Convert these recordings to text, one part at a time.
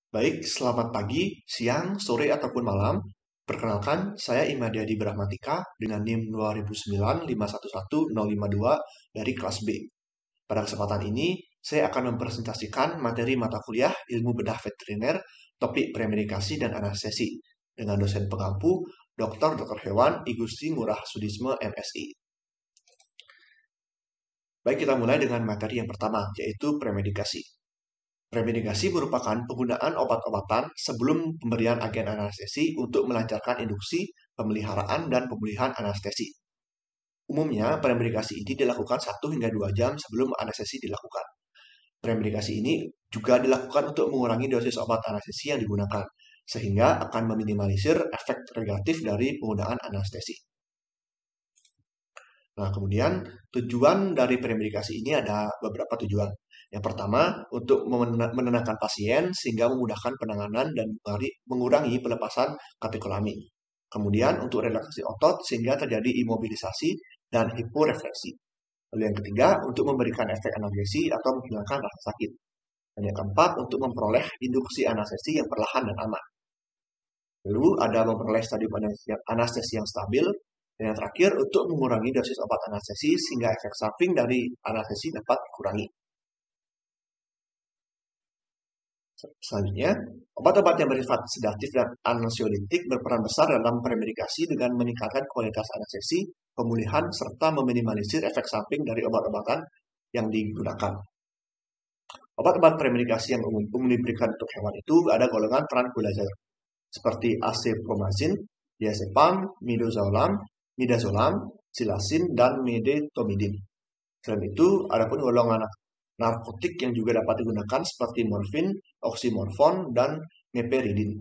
Baik, selamat pagi, siang, sore, ataupun malam. Perkenalkan, saya Imadiadi Brahmatika dengan NIM 2009511052 dari kelas B. Pada kesempatan ini, saya akan mempresentasikan materi mata kuliah Ilmu Bedah Veteriner, topik premedikasi dan anestesi, dengan dosen pengampu Dr. Hewan Igusti Ngurah Sudisme MSI. Baik, kita mulai dengan materi yang pertama, yaitu premedikasi. Premedikasi merupakan penggunaan obat-obatan sebelum pemberian agen anestesi untuk melancarkan induksi, pemeliharaan, dan pemulihan anestesi. Umumnya, premedikasi ini dilakukan 1 hingga 2 jam sebelum anestesi dilakukan. Premedikasi ini juga dilakukan untuk mengurangi dosis obat anestesi yang digunakan, sehingga akan meminimalisir efek negatif dari penggunaan anestesi. Nah, kemudian tujuan dari premedikasi ini ada beberapa tujuan. Yang pertama, untuk menenangkan pasien sehingga memudahkan penanganan dan mengurangi pelepasan katekolamin. Kemudian untuk relaksasi otot sehingga terjadi imobilisasi dan hiporefleksi. Lalu yang ketiga, untuk memberikan efek analgesi atau menghilangkan rasa sakit. Dan yang keempat, untuk memperoleh induksi anestesi yang perlahan dan aman. Lalu ada memperoleh stadium anestesi yang stabil. Dan yang terakhir, untuk mengurangi dosis obat anestesi sehingga efek samping dari anestesi dapat dikurangi. Selanjutnya, obat-obat yang bersifat sedatif dan ansiolitik berperan besar dalam premedikasi dengan meningkatkan kualitas anestesi, pemulihan, serta meminimalisir efek samping dari obat-obatan yang digunakan. Obat-obat premedikasi yang umum diberikan untuk hewan itu ada golongan tranquilizer, seperti acepromazin, diazepam, midazolam, silasin, dan medetomidin. Selain itu, ada pun golongan narkotik yang juga dapat digunakan seperti morfin, oksimorfon, dan meperidin.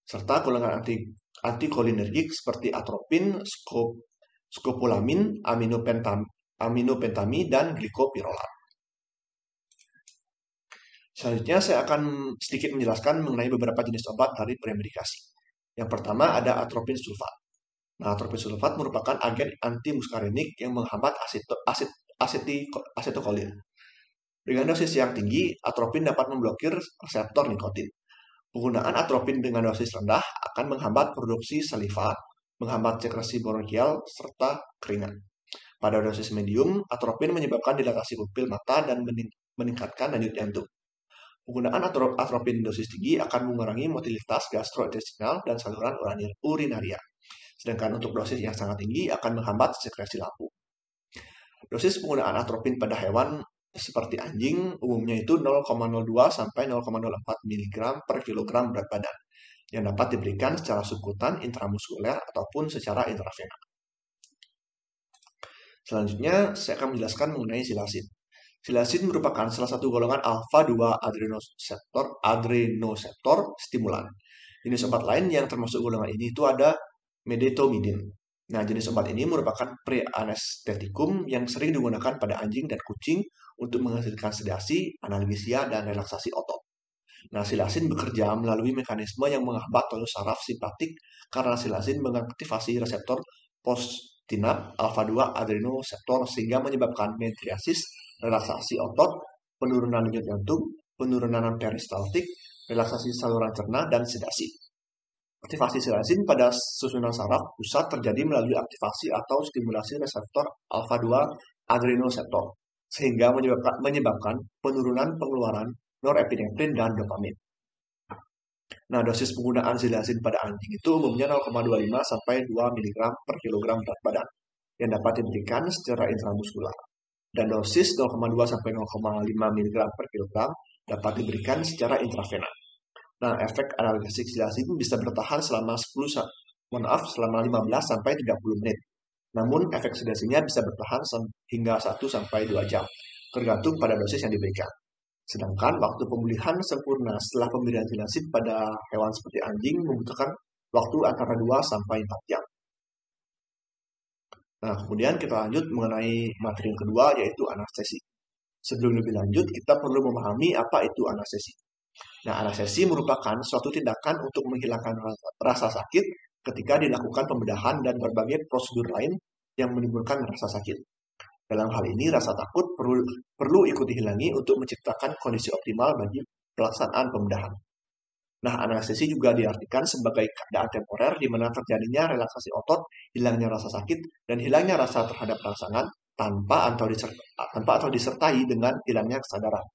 Serta golongan antikolinergik seperti atropin, skopolamin, aminopentami, dan glikopirolat. Selanjutnya saya akan sedikit menjelaskan mengenai beberapa jenis obat dari premedikasi. Yang pertama ada atropin sulfat. Nah, atropin sulfat merupakan agen antimuskarinik yang menghambat asetokolin. Dengan dosis yang tinggi, atropin dapat memblokir reseptor nikotin. Penggunaan atropin dengan dosis rendah akan menghambat produksi saliva, menghambat sekresi bronkial, serta keringat. Pada dosis medium, atropin menyebabkan dilatasi pupil mata dan meningkatkan denyut jantung. Penggunaan atropin dosis tinggi akan mengurangi motilitas gastrointestinal dan saluran urinaria. Sedangkan untuk dosis yang sangat tinggi akan menghambat sekresi lambung. Dosis penggunaan atropin pada hewan seperti anjing umumnya itu 0,02 sampai 0,04 mg per kilogram berat badan yang dapat diberikan secara subkutan, intramuskuler, ataupun secara intravena. Selanjutnya, saya akan menjelaskan mengenai silasin. Silasin merupakan salah satu golongan alfa-2 adrenoseptor stimulan. Jenis obat lain yang termasuk golongan ini itu ada medetomidin. Nah, jenis obat ini merupakan pre-anestetikum yang sering digunakan pada anjing dan kucing untuk menghasilkan sedasi, analgesia, dan relaksasi otot. Nah, silasin bekerja melalui mekanisme yang menghambat tonus saraf simpatik karena silasin mengaktifasi reseptor postinat alfa-2 adrenoseptor sehingga menyebabkan metriasis, relaksasi otot, penurunan denyut jantung, penurunan peristaltik, relaksasi saluran cerna, dan sedasi. Aktivasi silasin pada susunan saraf pusat terjadi melalui aktivasi atau stimulasi reseptor alfa-2 adrenoseptor, sehingga menyebabkan penurunan pengeluaran norepinefrin dan dopamin. Nah, dosis penggunaan silasin pada anjing itu umumnya 0,25 sampai 2 mg per kilogram berat badan yang dapat diberikan secara intramuskular. Dan dosis 0,2 sampai 0,5 mg per kilogram dapat diberikan secara intravena. Nah, efek analgesik silasin bisa bertahan selama 15 sampai 30 menit. Namun, efek sedasinya bisa bertahan hingga 1 sampai 2 jam, tergantung pada dosis yang diberikan. Sedangkan waktu pemulihan sempurna setelah pemberian silasin pada hewan seperti anjing membutuhkan waktu antara 2 sampai 4 jam. Nah, kemudian kita lanjut mengenai materi yang kedua, yaitu anestesi. Sebelum lebih lanjut, kita perlu memahami apa itu anestesi. Nah, anestesi merupakan suatu tindakan untuk menghilangkan rasa sakit ketika dilakukan pembedahan dan berbagai prosedur lain yang menimbulkan rasa sakit. Dalam hal ini, rasa takut perlu ikut dihilangi untuk menciptakan kondisi optimal bagi pelaksanaan pembedahan. Nah, anestesi juga diartikan sebagai keadaan temporer di mana terjadinya relaksasi otot, hilangnya rasa sakit, dan hilangnya rasa terhadap rangsangan tanpa atau disertai dengan hilangnya kesadaran.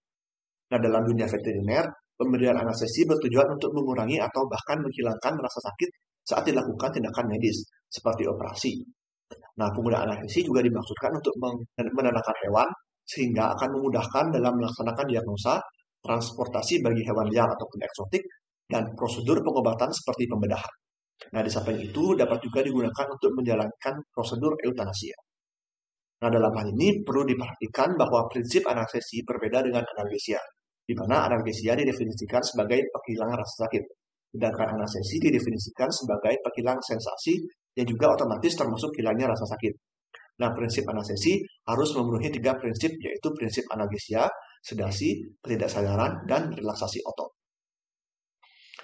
Nah, dalam dunia veteriner, pemberian anestesi bertujuan untuk mengurangi atau bahkan menghilangkan rasa sakit saat dilakukan tindakan medis, seperti operasi. Nah, penggunaan anestesi juga dimaksudkan untuk menenangkan hewan, sehingga akan memudahkan dalam melaksanakan diagnosa, transportasi bagi hewan liar ataupun eksotik, dan prosedur pengobatan seperti pembedahan. Nah, di samping itu dapat juga digunakan untuk menjalankan prosedur eutanasia. Nah, dalam hal ini perlu diperhatikan bahwa prinsip anestesi berbeda dengan analgesia, di mana analgesia didefinisikan sebagai penghilangan rasa sakit, sedangkan anestesi didefinisikan sebagai penghilang sensasi yang juga otomatis termasuk hilangnya rasa sakit. Nah, prinsip anestesi harus memenuhi 3 prinsip, yaitu prinsip analgesia, sedasi, ketidaksadaran, dan relaksasi otot.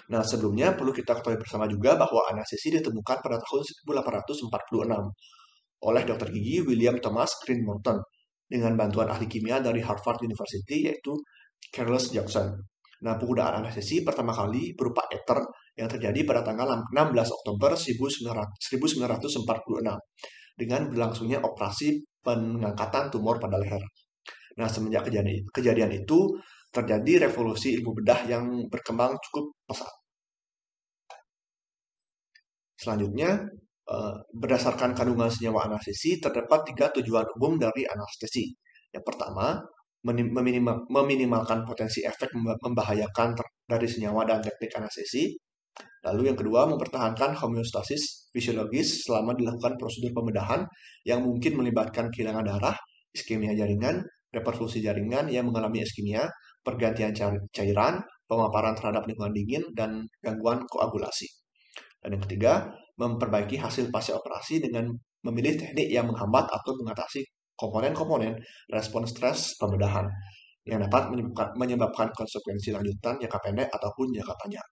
Nah, sebelumnya perlu kita ketahui bersama juga bahwa anestesi ditemukan pada tahun 1846 oleh Dr. gigi William Thomas Green Morton dengan bantuan ahli kimia dari Harvard University yaitu Charles Jackson. Nah, penggunaan anestesi pertama kali berupa ether yang terjadi pada tanggal 16 Oktober 1946 dengan berlangsungnya operasi pengangkatan tumor pada leher. Nah, semenjak kejadian itu terjadi revolusi ilmu bedah yang berkembang cukup pesat. Selanjutnya, berdasarkan kandungan senyawa anestesi, terdapat 3 tujuan umum dari anestesi. Yang pertama, meminimalkan potensi efek membahayakan dari senyawa dan teknik anestesi. Lalu yang kedua, mempertahankan homeostasis fisiologis selama dilakukan prosedur pembedahan yang mungkin melibatkan kehilangan darah, iskemia jaringan, reperfusi jaringan yang mengalami iskemia, pergantian cairan, pemaparan terhadap lingkungan dingin, dan gangguan koagulasi. Dan yang ketiga, memperbaiki hasil pasca operasi dengan memilih teknik yang menghambat atau mengatasi komponen-komponen respon stres pembedahan yang dapat menyebabkan konsekuensi lanjutan jangka pendek ataupun jangka panjang.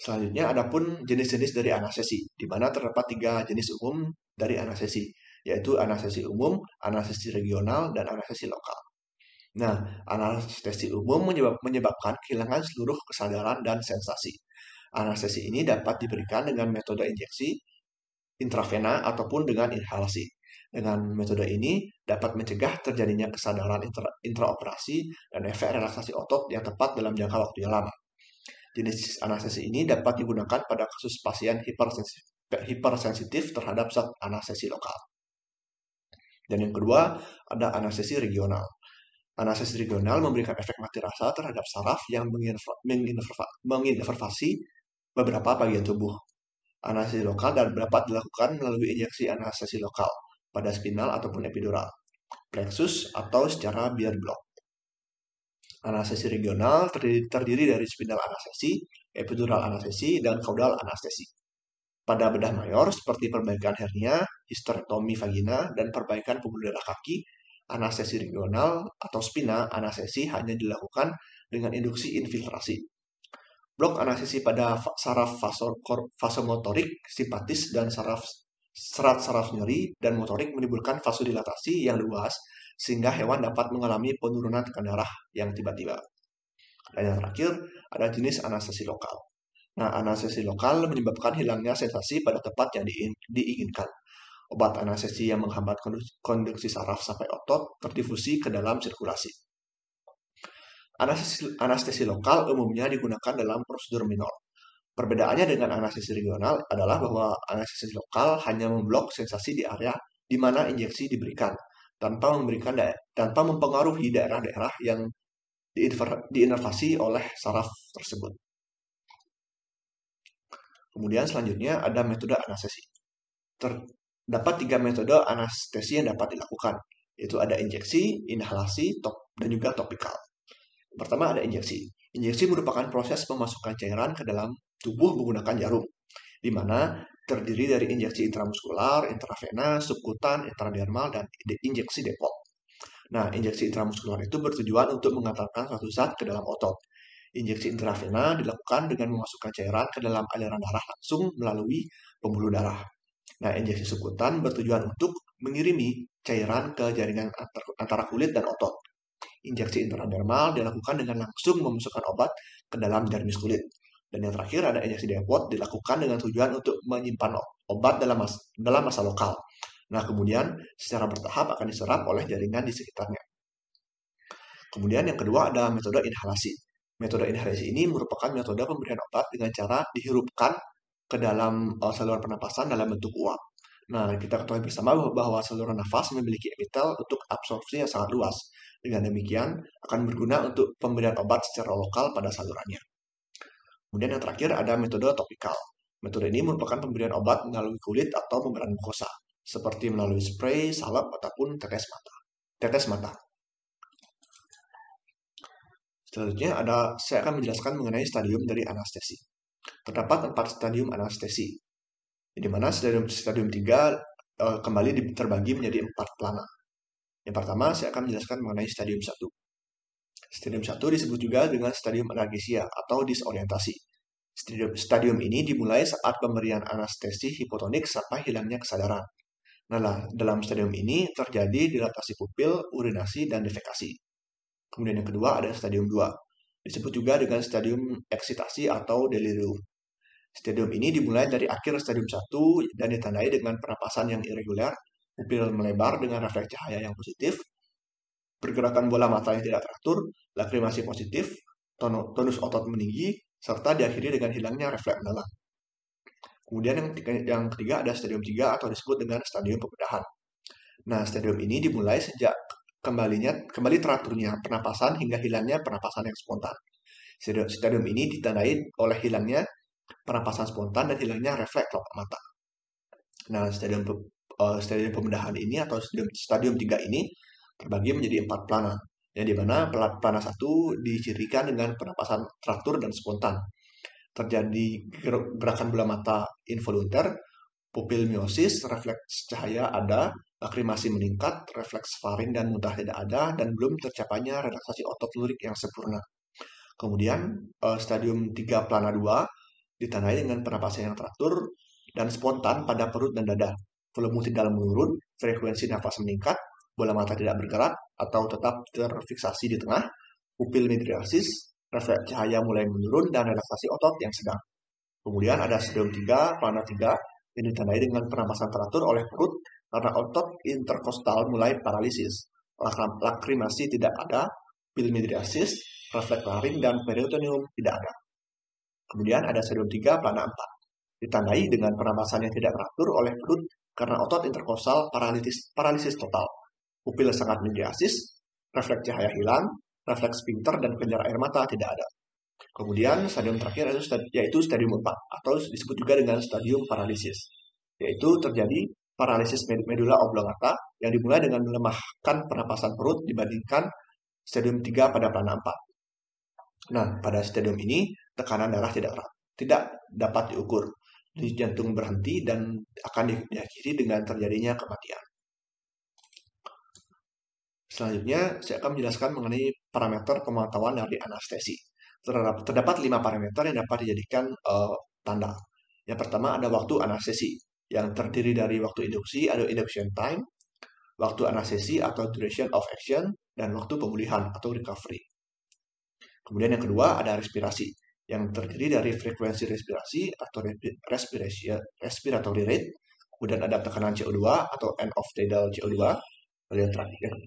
Selanjutnya, adapun jenis-jenis dari anestesi, di mana terdapat 3 jenis umum dari anestesi, yaitu anestesi umum, anestesi regional, dan anestesi lokal. Nah, anestesi umum menyebabkan kehilangan seluruh kesadaran dan sensasi. Anestesi ini dapat diberikan dengan metode injeksi, intravena, ataupun dengan inhalasi. Dengan metode ini dapat mencegah terjadinya kesadaran intraoperasi dan efek relaksasi otot yang tepat dalam jangka waktu yang lama. Jenis anestesi ini dapat digunakan pada kasus pasien hipersensitif terhadap zat anestesi lokal. Dan yang kedua, ada anestesi regional. Anestesi regional memberikan efek mati rasa terhadap saraf yang menginervasi beberapa bagian tubuh. Anestesi lokal dapat dilakukan melalui injeksi anestesi lokal pada spinal ataupun epidural, plexus, atau secara beer block. Anestesi regional terdiri dari spinal anestesi, epidural anestesi, dan caudal anestesi. Pada bedah mayor seperti perbaikan hernia, histerektomi vagina, dan perbaikan pembuluh darah kaki, anestesi regional atau spina anestesi hanya dilakukan dengan induksi infiltrasi. Blok anestesi pada saraf vasomotorik, simpatis, dan serat saraf nyeri dan motorik menimbulkan vasodilatasi yang luas sehingga hewan dapat mengalami penurunan tekanan darah yang tiba-tiba. Dan yang terakhir, ada jenis anestesi lokal. Nah, anestesi lokal menyebabkan hilangnya sensasi pada tempat yang diinginkan. Obat anestesi yang menghambat konduksi saraf sampai otot terdifusi ke dalam sirkulasi. Anestesi lokal umumnya digunakan dalam prosedur minor. Perbedaannya dengan anestesi regional adalah bahwa anestesi lokal hanya memblok sensasi di area di mana injeksi diberikan, tanpa mempengaruhi daerah-daerah yang diinervasi oleh saraf tersebut. Kemudian selanjutnya ada metode anestesi. Terdapat 3 metode anestesi yang dapat dilakukan, yaitu ada injeksi, inhalasi, dan juga topikal. Pertama ada injeksi. Injeksi merupakan proses pemasukan cairan ke dalam tubuh menggunakan jarum, di mana terdiri dari injeksi intramuskular, intravena, subkutan, intradermal, dan injeksi depot. Nah, injeksi intramuskular itu bertujuan untuk mengantarkan suatu zat ke dalam otot. Injeksi intravena dilakukan dengan memasukkan cairan ke dalam aliran darah langsung melalui pembuluh darah. Nah, injeksi subkutan bertujuan untuk mengirimi cairan ke jaringan antara kulit dan otot. Injeksi intradermal dilakukan dengan langsung memasukkan obat ke dalam dermis kulit. Dan yang terakhir ada injeksi depot dilakukan dengan tujuan untuk menyimpan obat dalam masa lokal. Nah, kemudian secara bertahap akan diserap oleh jaringan di sekitarnya. Kemudian yang kedua ada metode inhalasi. Metode inhalasi ini merupakan metode pemberian obat dengan cara dihirupkan ke dalam saluran pernapasan dalam bentuk uap. Nah, kita ketahui bersama bahwa saluran nafas memiliki epitel untuk absorpsi yang sangat luas. Dengan demikian, akan berguna untuk pemberian obat secara lokal pada salurannya. Kemudian yang terakhir ada metode topikal. Metode ini merupakan pemberian obat melalui kulit atau membran mukosa, seperti melalui spray, salep, ataupun tetes mata. Selanjutnya saya akan menjelaskan mengenai stadium dari anestesi. Terdapat 4 stadium anestesi, di mana stadium 3 kembali terbagi menjadi 4 plana. Yang pertama, saya akan menjelaskan mengenai stadium 1. Stadium 1 disebut juga dengan stadium analgesia atau disorientasi. Stadium ini dimulai saat pemberian anestesi hipotonik sampai hilangnya kesadaran. Nah, dalam stadium ini terjadi dilatasi pupil, urinasi, dan defekasi. Kemudian yang kedua ada stadium 2. Disebut juga dengan stadium eksitasi atau delirium. Stadium ini dimulai dari akhir stadium 1 dan ditandai dengan pernapasan yang irregular, pupil melebar dengan refleks cahaya yang positif, pergerakan bola mata yang tidak teratur, lakrimasi positif, tonus otot meninggi, serta diakhiri dengan hilangnya refleks mendalam. Kemudian yang ketiga ada stadium 3 atau disebut dengan stadium pembedahan. Nah, stadium ini dimulai sejak kembali teraturnya pernapasan hingga hilangnya pernapasan yang spontan. Stadium ini ditandai oleh hilangnya pernapasan spontan dan hilangnya refleks kelopak mata. Nah, stadium pembedahan ini atau stadium 3 ini terbagi menjadi 4 plana, yang dimana plana 1 dicirikan dengan pernapasan teratur dan spontan. Terjadi gerakan bola mata involunter, pupil miosis, refleks cahaya ada, lakrimasi meningkat, refleks faring dan muntah tidak ada, dan belum tercapainya relaksasi otot lurik yang sempurna. Kemudian stadium 3 plana 2 ditandai dengan pernapasan yang teratur dan spontan pada perut dan dada. Volume tidak menurun, frekuensi nafas meningkat, bola mata tidak bergerak atau tetap terfiksasi di tengah, pupil midriasis, refleks cahaya mulai menurun, dan relaksasi otot yang sedang. Kemudian ada stadium 3, plana 3, yang ditandai dengan pernapasan teratur oleh perut karena otot interkostal mulai paralisis. Lakrimasi tidak ada, pupil midriasis, refleks laring, dan peritoneum tidak ada. Kemudian ada stadium 3, plana 4. Ditandai dengan pernapasan yang tidak teratur oleh perut karena otot interkostal paralisis total. Pupil sangat midriasis, refleks cahaya hilang, refleks sphinkter dan kelenjar air mata tidak ada. Kemudian stadium terakhir yaitu stadium 4 atau disebut juga dengan stadium paralisis, yaitu terjadi paralisis medula oblongata yang dimulai dengan melemahkan pernapasan perut dibandingkan stadium 3 pada plana 4. Nah, pada stadium ini tekanan darah tidak dapat diukur. Denyut jantung berhenti dan akan diakhiri dengan terjadinya kematian. Selanjutnya, saya akan menjelaskan mengenai parameter pemantauan dari anestesi. Terdapat 5 parameter yang dapat dijadikan tanda. Yang pertama ada waktu anestesi, yang terdiri dari waktu induksi atau induction time, waktu anestesi atau duration of action, dan waktu pemulihan atau recovery. Kemudian yang kedua ada respirasi, yang terdiri dari frekuensi respirasi atau respiratory rate. Kemudian ada tekanan CO2 atau end of tidal CO2. Lalu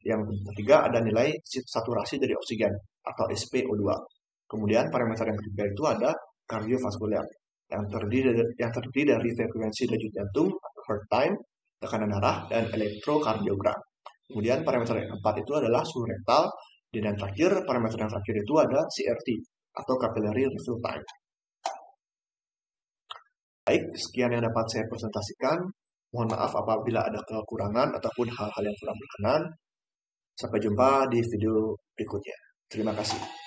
yang ketiga ada nilai saturasi dari oksigen atau SpO2. Kemudian parameter yang ketiga itu ada kardiovaskuler, yang terdiri dari frekuensi denyut jantung atau heart time, tekanan darah, dan elektrokardiogram. Kemudian parameter yang keempat itu adalah suhu rektal. Dan yang terakhir, parameter yang terakhir itu ada CRT atau capillary refill time. Baik, sekian yang dapat saya presentasikan. Mohon maaf apabila ada kekurangan ataupun hal-hal yang kurang berkenan. Sampai jumpa di video berikutnya. Terima kasih.